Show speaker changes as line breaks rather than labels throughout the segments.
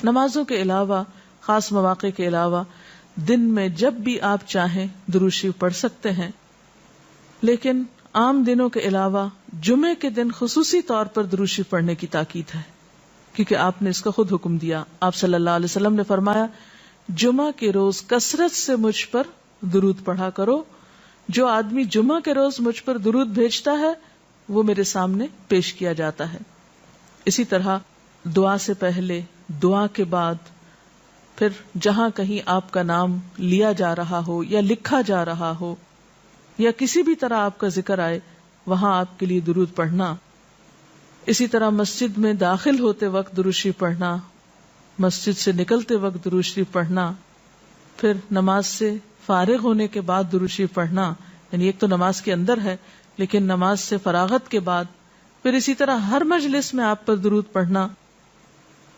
نمازوں کے علاوہ، خاص مواقع کے علاوہ دن میں جب بھی آپ چاہیں درود شریف پڑھ سکتے ہیں، لیکن عام دنوں کے علاوہ جمعے کے دن خصوصی طور پر درود شریف پڑھنے کی تاکید ہے، کیونکہ آپ نے اس کا خود حکم دیا. آپ صلی اللہ علیہ وسلم نے فرمایا جمعہ کے روز کثرت سے مجھ پر درود پڑھا کرو، جو آدمی جمعہ کے روز مجھ پر درود بھیجتا ہے وہ میرے سامنے پیش کیا جاتا ہے. اسی طرح دعا سے پہلے، دعا کے بعد، پھر جہاں کہیں آپ کا نام لیا جا رہا ہو یا لکھا جا رہا ہو یا کسی بھی طرح آپ کا ذکر آئے وہاں آپ کے لیے درود پڑھنا. اسی طرح مسجد میں داخل ہوتے وقت درود شریف پڑھنا، مسجد سے نکلتے وقت درود شریف پڑھنا، پھر نماز سے فارغ ہونے کے بعد درود شریف پڑھنا، یعنی ایک تو نماز کے اندر ہے لیکن نماز سے فراغت کے بعد، پھر اسی طرح ہر مجلس میں آپ پر درود پڑھنا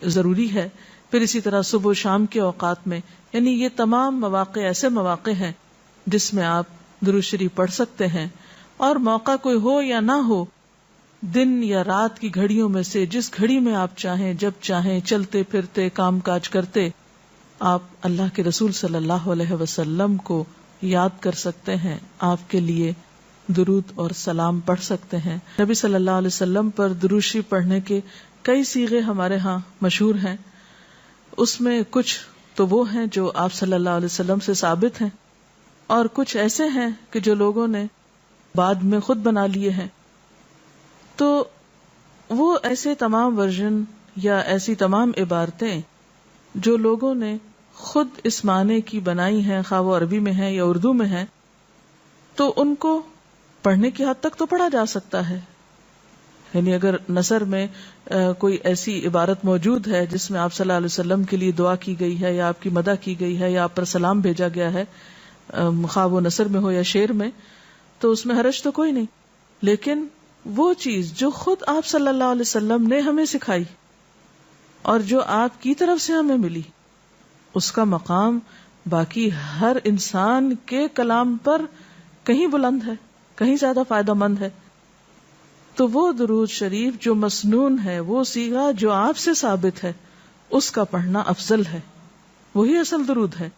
ضروری ہے. پھر اسی طرح صبح و شام کے اوقات میں، یعنی یہ تمام مواقع ایسے مواقع ہیں جس میں آپ درود شریف پڑھ سکتے ہیں. اور موقع کوئی ہو یا نہ ہو، دن یا رات کی گھڑیوں میں سے جس گھڑی میں آپ چاہیں، جب چاہیں، چلتے پھرتے کام کاج کرتے، آپ اللہ کے رسول صلی اللہ علیہ وسلم کو یاد کر سکتے ہیں، آپ کے لیے درود اور سلام پڑھ سکتے ہیں. نبی صلی اللہ علیہ وسلم پر درود شریف پڑھنے کے کئی صیغے ہمارے ہاں مشہور ہیں. اس میں کچھ تو وہ ہیں جو آپ صلی اللہ علیہ وسلم سے ثابت ہیں، اور کچھ ایسے ہیں کہ جو لوگوں نے بعد میں خود بنا لیے ہیں. تو وہ ایسے تمام ورژن یا ایسی تمام عبارتیں جو لوگوں نے خود اس معنی کی بنائی ہیں، خواہ وہ عربی میں ہیں یا اردو میں ہیں، تو ان کو پڑھنے کی حد تک تو پڑھا جا سکتا ہے. یعنی اگر نثر میں کوئی ایسی عبارت موجود ہے جس میں آپ صلی اللہ علیہ وسلم کے لیے دعا کی گئی ہے یا آپ کی مدح کی گئی ہے یا آپ پر سلام بھیجا گیا ہے، خواہ وہ نثر میں ہو یا شعر میں، تو اس میں حرج تو کوئی نہیں. لیکن وہ چیز جو خود آپ صلی اللہ علیہ وسلم نے ہمیں سکھائی اور جو آپ کی طرف سے ہمیں ملی، اس کا مقام باقی ہر انسان کے کلام پر کہیں بلند ہے، کہیں زیادہ فائدہ مند ہے. تو وہ درود شریف جو مسنون ہے، وہ صیغہ جو آپ سے ثابت ہے، اس کا پڑھنا افضل ہے، وہی اصل درود ہے.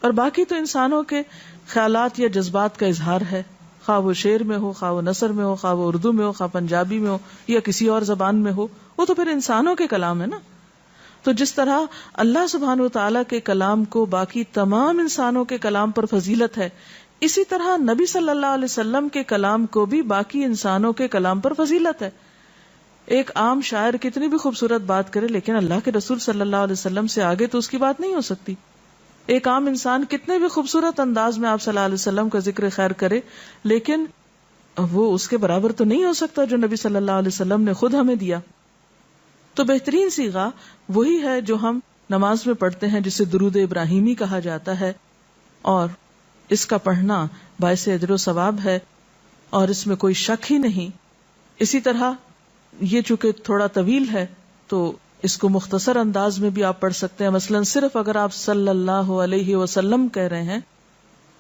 اور باقی تو انسانوں کے خیالات یا جذبات کا اظہار ہے، خواہ وہ شعر میں ہو، خواہ وہ نثر میں ہو، خواہ وہ اردو میں ہو، خواہ پنجابی میں ہو یا کسی اور زبان میں ہو، وہ تو پھر انسانوں کے کلام ہے نا. تو جس طرح اللہ سبحانہ و تعالیٰ کے کلام کو باقی تمام انسانوں کے کلام پر فضیلت ہے، اسی طرح نبی صلی اللہ علیہ وسلم کے کلام کو بھی باقی انسانوں کے کلام پر فضیلت ہے. ایک عام شاعر کتنی بھی خوبصورت بات کرے لیکن اللہ کے رسول صلی اللہ علیہ وسلم سے آگے تو اس کی بات نہیں ہو سکتی. ایک عام انسان کتنے بھی خوبصورت انداز میں آپ صلی اللہ علیہ وسلم کا ذکر خیر کرے لیکن وہ اس کے برابر تو نہیں ہو سکتا جو نبی صلی اللہ علیہ وسلم نے خود ہمیں دیا. تو بہترین صیغہ وہی ہے جو ہم نماز میں پڑھتے ہیں، جسے درود ابراہیمی کہا جاتا ہے، اور اس کا پڑھنا باعث اجر و ثواب ہے اور اس میں کوئی شک ہی نہیں. اسی طرح یہ چونکہ تھوڑا طویل ہے تو اس کو مختصر انداز میں بھی آپ پڑھ سکتے ہیں. مثلا صرف اگر آپ صلی اللہ علیہ وسلم کہہ رہے ہیں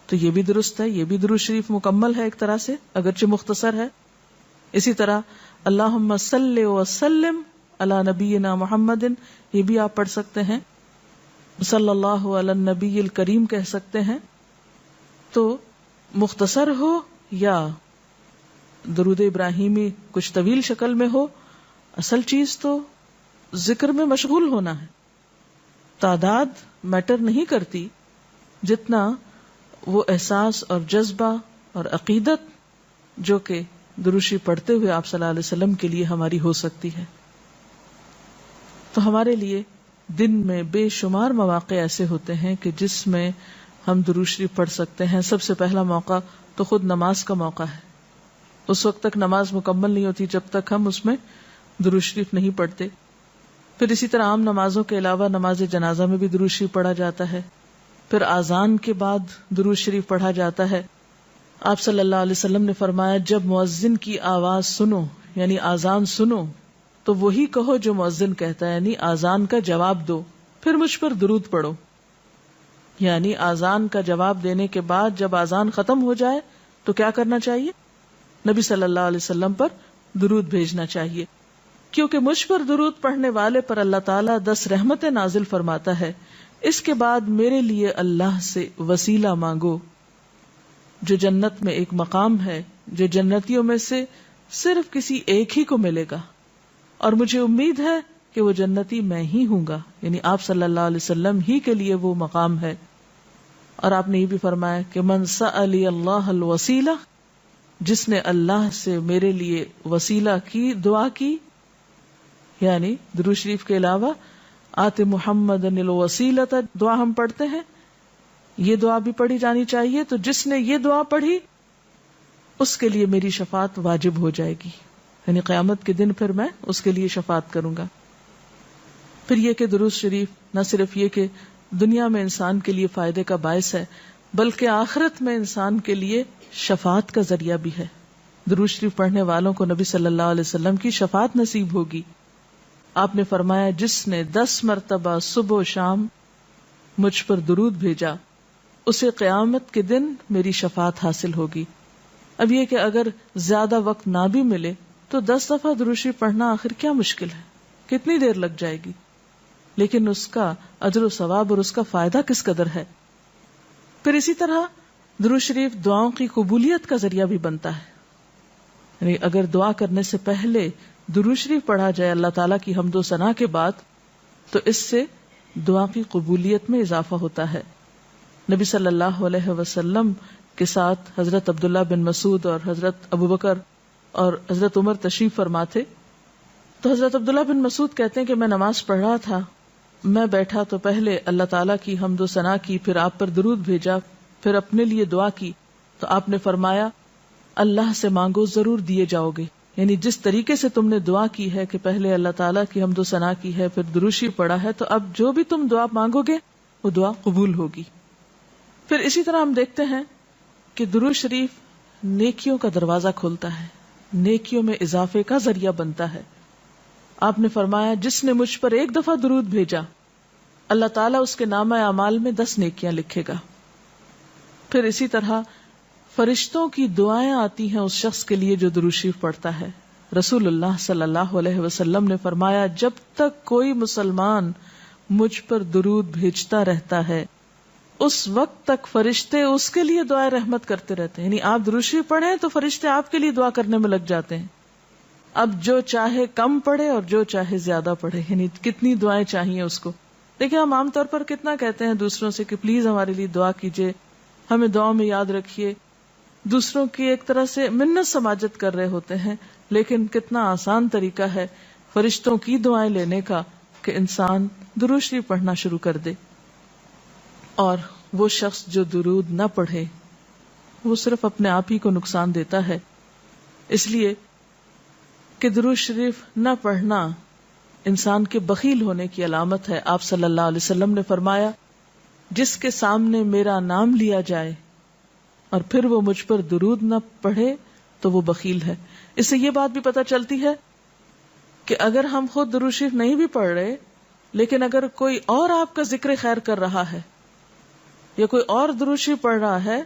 تو یہ بھی درست ہے، یہ بھی درود شریف مکمل ہے ایک طرح سے اگرچہ مختصر ہے. اسی طرح اللہم صلی وسلم علی نبینا محمد، یہ بھی آپ پڑھ سکتے ہیں. صلی اللہ علی النبی الکریم کہہ سکتے ہیں. تو مختصر ہو یا درود ابراہیمی کچھ طویل شکل میں ہو، اصل چیز تو ذکر میں مشغول ہونا ہے. تعداد میٹر نہیں کرتی جتنا وہ احساس اور جذبہ اور عقیدت جو کہ درود شریف پڑھتے ہوئے آپ صلی اللہ علیہ وسلم کے لیے ہماری ہو سکتی ہے. تو ہمارے لیے دن میں بے شمار مواقع ایسے ہوتے ہیں کہ جس میں ہم درود شریف پڑھ سکتے ہیں. سب سے پہلا موقع تو خود نماز کا موقع ہے. اس وقت تک نماز مکمل نہیں ہوتی جب تک ہم اس میں درود شریف نہیں پڑھتے. پھر اسی طرح عام نمازوں کے علاوہ نماز جنازہ میں بھی درود شریف پڑھا جاتا ہے. پھر اذان کے بعد درود شریف پڑھا جاتا ہے. آپ صلی اللہ علیہ وسلم نے فرمایا جب مؤذن کی آواز سنو یعنی اذان سنو تو وہی کہو جو مؤذن کہتا ہے، یعنی اذان کا جواب دو، پھر مجھ پر درود پڑھو. یعنی اذان کا جواب دینے کے بعد جب اذان ختم ہو جائے تو کیا کرنا چاہیے؟ نبی صلی اللہ علیہ وسلم پر درود بھیجنا چاہیے. کیونکہ مجھ پر درود پڑھنے والے پر اللہ تعالیٰ 10 رحمتیں نازل فرماتا ہے. اس کے بعد میرے لیے اللہ سے وسیلہ مانگو، جو جنت میں ایک مقام ہے جو جنتیوں میں سے صرف کسی ایک ہی کو ملے گا، اور مجھے امید ہے کہ وہ جنتی میں ہی ہوں گا، یعنی آپ صلی اللہ علیہ وسلم ہی کے لیے وہ مقام ہے. اور آپ نے یہ بھی فرمایا کہ من سألی اللہ الوسیلہ، جس نے اللہ سے میرے لیے وسیلہ کی دعا کی، یعنی درود شریف کے علاوہ آت محمد الوسیلۃ دعا ہم پڑھتے ہیں، یہ دعا بھی پڑھی جانی چاہیے. تو جس نے یہ دعا پڑھی اس کے لیے میری شفاعت واجب ہو جائے گی، یعنی قیامت کے دن پھر میں اس کے لیے شفاعت کروں گا. پھر یہ کہ درود شریف نہ صرف یہ کہ دنیا میں انسان کے لیے فائدے کا باعث ہے، بلکہ آخرت میں انسان کے لیے شفاعت کا ذریعہ بھی ہے. درود شریف پڑھنے والوں کو نبی صلی اللہ علیہ وسلم کی شفاعت نصیب ہوگی. آپ نے فرمایا جس نے 10 مرتبہ صبح و شام مجھ پر درود بھیجا اسے قیامت کے دن میری شفاعت حاصل ہوگی. اب یہ کہ اگر زیادہ وقت نہ بھی ملے تو 10 دفعہ درود شریف پڑھنا آخر کیا مشکل ہے، کتنی دیر لگ جائے گی، لیکن اس کا اجر و ثواب اور اس کا فائدہ کس قدر ہے. پھر اسی طرح درود شریف دعاؤں کی قبولیت کا ذریعہ بھی بنتا ہے. یعنی اگر دعا کرنے سے پہلے درود شریف پڑھا جائے اللہ تعالیٰ کی حمد و ثنا کے بعد تو اس سے دعا کی قبولیت میں اضافہ ہوتا ہے. نبی صلی اللہ علیہ وسلم کے ساتھ حضرت عبداللہ بن مسعود اور حضرت ابوبکر اور حضرت عمر تشریف فرما تھے. تو حضرت عبداللہ بن مسعود کہتے ہیں کہ میں نماز پڑھ رہا تھا، میں بیٹھا تو پہلے اللہ تعالیٰ کی حمد و ثنا کی، پھر آپ پر درود بھیجا، پھر اپنے لیے دعا کی. تو آپ نے فرمایا اللہ سے مانگو ضرور دیے جاؤ گے. یعنی جس طریقے سے تم نے دعا کی ہے کہ پہلے اللہ تعالیٰ کی حمد و ثنا کی ہے، پھر درود شریف پڑھا ہے، تو اب جو بھی تم دعا مانگو گے وہ دعا قبول ہوگی. پھر اسی طرح ہم دیکھتے ہیں کہ درود شریف نیکیوں کا دروازہ کھولتا ہے، نیکیوں میں اضافے کا ذریعہ بنتا ہے. آپ نے فرمایا جس نے مجھ پر ایک دفعہ درود بھیجا اللہ تعالیٰ اس کے نامہ اعمال میں 10 نیکیاں لکھے گا. پھر اسی طرح فرشتوں کی دعائیں آتی ہیں اس شخص کے لیے جو درود شریف پڑھتا ہے. رسول اللہ صلی اللہ علیہ وسلم نے فرمایا جب تک کوئی مسلمان مجھ پر درود بھیجتا رہتا ہے اس وقت تک فرشتے اس کے لیے دعائیں رحمت کرتے رہتے ہیں. یعنی آپ درود شریف پڑھیں تو فرشتے آپ کے لیے دعا کرنے میں لگ جاتے ہیں. اب جو چاہے کم پڑھے اور جو چاہے زیادہ پڑھے، یعنی کتنی دعائیں چاہیے اس کو. دیکھیں ہم عام طور پر کتنا کہتے ہیں دوسروں سے کہ پلیز ہمارے لیے دعا کیجئے، ہمیں دعا میں یاد رکھیے، دوسروں کی ایک طرح سے منت سماجت کر رہے ہوتے ہیں. لیکن کتنا آسان طریقہ ہے فرشتوں کی دعائیں لینے کا کہ انسان درود شریف پڑھنا شروع کر دے. اور وہ شخص جو درود نہ پڑھے وہ صرف اپنے آپ ہی کو نقصان دیتا ہے. اس لیے کہ درود شریف نہ پڑھنا انسان کے بخیل ہونے کی علامت ہے. آپ صلی اللہ علیہ وسلم نے فرمایا جس کے سامنے میرا نام لیا جائے اور پھر وہ مجھ پر درود نہ پڑھے تو وہ بخیل ہے. اس سے یہ بات بھی پتہ چلتی ہے کہ اگر ہم خود درود شریف نہیں بھی پڑھ رہے لیکن اگر کوئی اور آپ کا ذکر خیر کر رہا ہے یا کوئی اور درود شریف پڑھ رہا ہے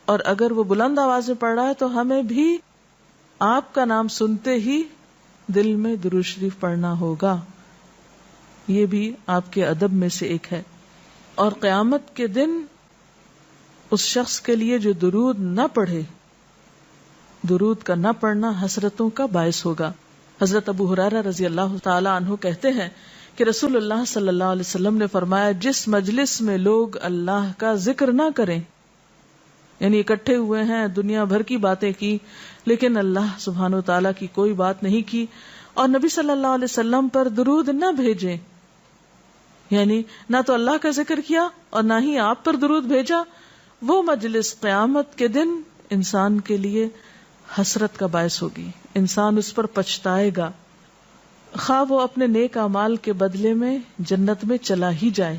اور اگر وہ بلند آواز میں پڑھ رہا ہے تو ہمیں بھی آپ کا نام سنتے ہی دل میں درود شریف پڑھنا ہوگا. یہ بھی آپ کے ادب میں سے ایک ہے. اور قیامت کے دن اس شخص کے لیے جو درود نہ پڑھے، درود کا نہ پڑھنا حسرتوں کا باعث ہوگا. حضرت ابو ہریرہ رضی اللہ تعالی عنہ کہتے ہیں کہ رسول اللہ صلی اللہ علیہ وسلم نے فرمایا جس مجلس میں لوگ اللہ کا ذکر نہ کریں، یعنی اکٹھے ہوئے ہیں دنیا بھر کی باتیں کی لیکن اللہ سبحانہ وتعالی کی کوئی بات نہیں کی، اور نبی صلی اللہ علیہ وسلم پر درود نہ بھیجیں، یعنی نہ تو اللہ کا ذکر کیا اور نہ ہی آپ پر درود بھیجا، وہ مجلس قیامت کے دن انسان کے لیے حسرت کا باعث ہوگی. انسان اس پر پچھتائے گا، خواہ وہ اپنے نیک اعمال کے بدلے میں جنت میں چلا ہی جائے.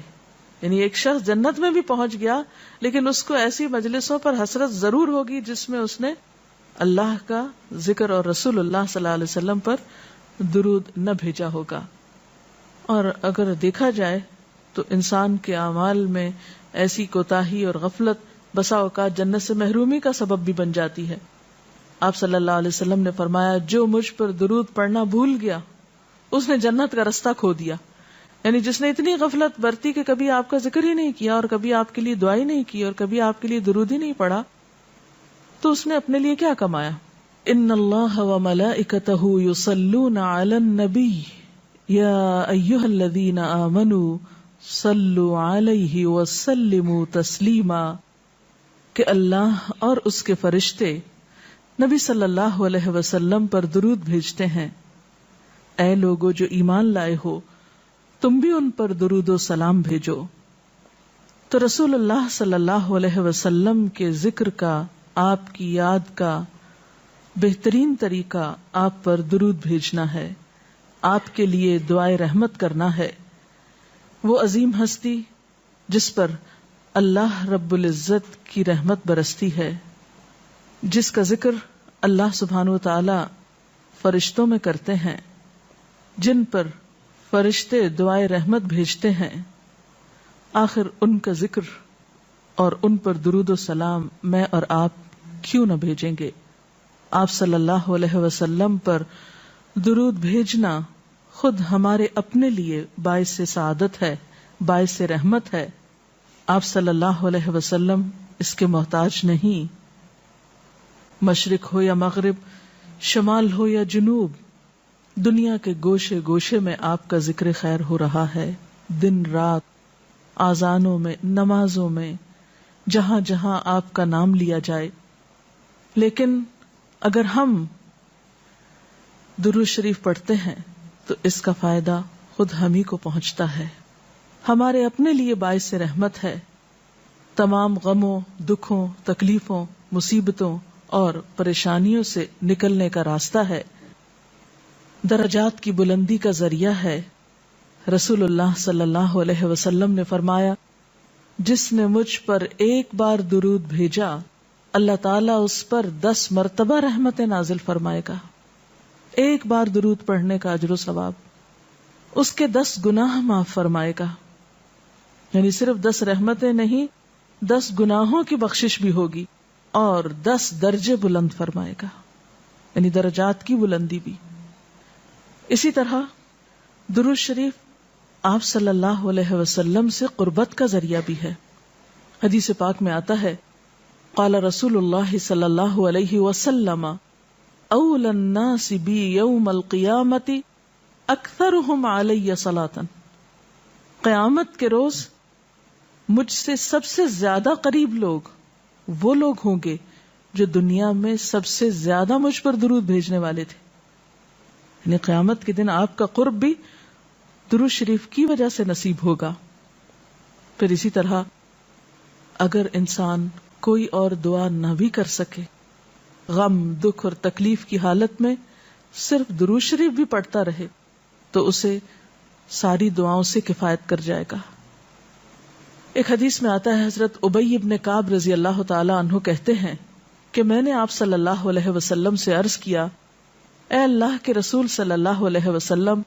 یعنی ایک شخص جنت میں بھی پہنچ گیا لیکن اس کو ایسی مجلسوں پر حسرت ضرور ہوگی جس میں اس نے اللہ کا ذکر اور رسول اللہ صلی اللہ علیہ وسلم پر درود نہ بھیجا ہوگا. اور اگر دیکھا جائے تو انسان کے اعمال میں ایسی کوتاہی اور غفلت بسا اوقات جنت سے محرومی کا سبب بھی بن جاتی ہے. آپ صلی اللہ علیہ وسلم نے فرمایا جو مجھ پر درود پڑھنا بھول گیا اس نے جنت کا رستہ کھو دیا. یعنی جس نے اتنی غفلت برتی کہ کبھی آپ کا ذکر ہی نہیں کیا اور کبھی آپ کے لیے دعا ہی نہیں کی اور کبھی آپ کے لیے درود ہی نہیں پڑھا, تو اس نے اپنے لیے کیا کمایا؟ ان اللہ وملائکتہ یصلون علی النبی یا ایھا الذین آمنوا صلوا علیہ وسلموا تسلیما, کہ اللہ اور اس کے فرشتے نبی صلی اللہ علیہ وسلم پر درود بھیجتے ہیں. اے لوگو جو ایمان لائے ہو, تم بھی ان پر درود و سلام بھیجو. تو رسول اللہ صلی اللہ علیہ وسلم کے ذکر کا, آپ کی یاد کا بہترین طریقہ آپ پر درود بھیجنا ہے, آپ کے لیے دعائے رحمت کرنا ہے. وہ عظیم ہستی جس پر اللہ رب العزت کی رحمت برستی ہے, جس کا ذکر اللہ سبحانہ و تعالی فرشتوں میں کرتے ہیں, جن پر فرشتے دعائے رحمت بھیجتے ہیں, آخر ان کا ذکر اور ان پر درود و سلام میں اور آپ کیوں نہ بھیجیں گے؟ آپ صلی اللہ علیہ وسلم پر درود بھیجنا خود ہمارے اپنے لیے باعث سعادت ہے, باعث رحمت ہے. آپ صلی اللہ علیہ وسلم اس کے محتاج نہیں. مشرق ہو یا مغرب, شمال ہو یا جنوب, دنیا کے گوشے گوشے میں آپ کا ذکر خیر ہو رہا ہے, دن رات, آذانوں میں, نمازوں میں, جہاں جہاں آپ کا نام لیا جائے. لیکن اگر ہم درود شریف پڑھتے ہیں تو اس کا فائدہ خود ہم ہی کو پہنچتا ہے, ہمارے اپنے لیے باعث رحمت ہے. تمام غموں, دکھوں, تکلیفوں, مصیبتوں اور پریشانیوں سے نکلنے کا راستہ ہے, درجات کی بلندی کا ذریعہ ہے. رسول اللہ صلی اللہ علیہ وسلم نے فرمایا, جس نے مجھ پر ایک بار درود بھیجا اللہ تعالیٰ اس پر 10 مرتبہ رحمتیں نازل فرمائے گا. ایک بار درود پڑھنے کا اجر و ثواب, اس کے 10 گناہ معاف فرمائے گا. یعنی صرف 10 رحمتیں نہیں, 10 گناہوں کی بخشش بھی ہوگی اور 10 درجے بلند فرمائے گا, یعنی درجات کی بلندی بھی. اسی طرح درود شریف آپ صلی اللہ علیہ وسلم سے قربت کا ذریعہ بھی ہے. حدیث پاک میں آتا ہے, قال رسول اللہ صلی اللہ علیہ وسلم اول الناس بی یوم القیامت اکثرهم علی صلاۃ, قیامت کے روز مجھ سے سب سے زیادہ قریب لوگ وہ لوگ ہوں گے جو دنیا میں سب سے زیادہ مجھ پر درود بھیجنے والے تھے. یعنی قیامت کے دن آپ کا قرب بھی درود شریف کی وجہ سے نصیب ہوگا. پھر اسی طرح اگر انسان کوئی اور دعا نہ بھی کر سکے, غم, دکھ اور تکلیف کی حالت میں صرف درود شریف بھی پڑھتا رہے تو اسے ساری دعاؤں سے کفایت کر جائے گا. ایک حدیث میں آتا ہے, حضرت ابی ابن کعب رضی اللہ تعالی عنہ کہتے ہیں کہ میں نے آپ صلی اللہ علیہ وسلم سے عرض کیا, اے اللہ کے رسول صلی اللہ علیہ وسلم,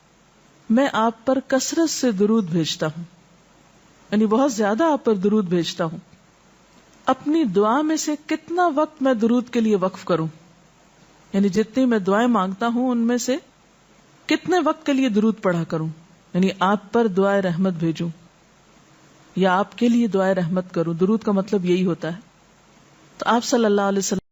میں آپ پر کثرت سے درود بھیجتا ہوں, یعنی بہت زیادہ آپ پر درود بھیجتا ہوں, اپنی دعا میں سے کتنا وقت میں درود کے لیے وقف کروں, یعنی جتنی میں دعائیں مانگتا ہوں ان میں سے کتنے وقت کے لیے درود پڑھا کروں, یعنی آپ پر دعائے رحمت بھیجوں یا آپ کے لیے دعائے رحمت کروں. درود کا مطلب یہی ہوتا ہے. تو آپ صلی اللہ علیہ وسلم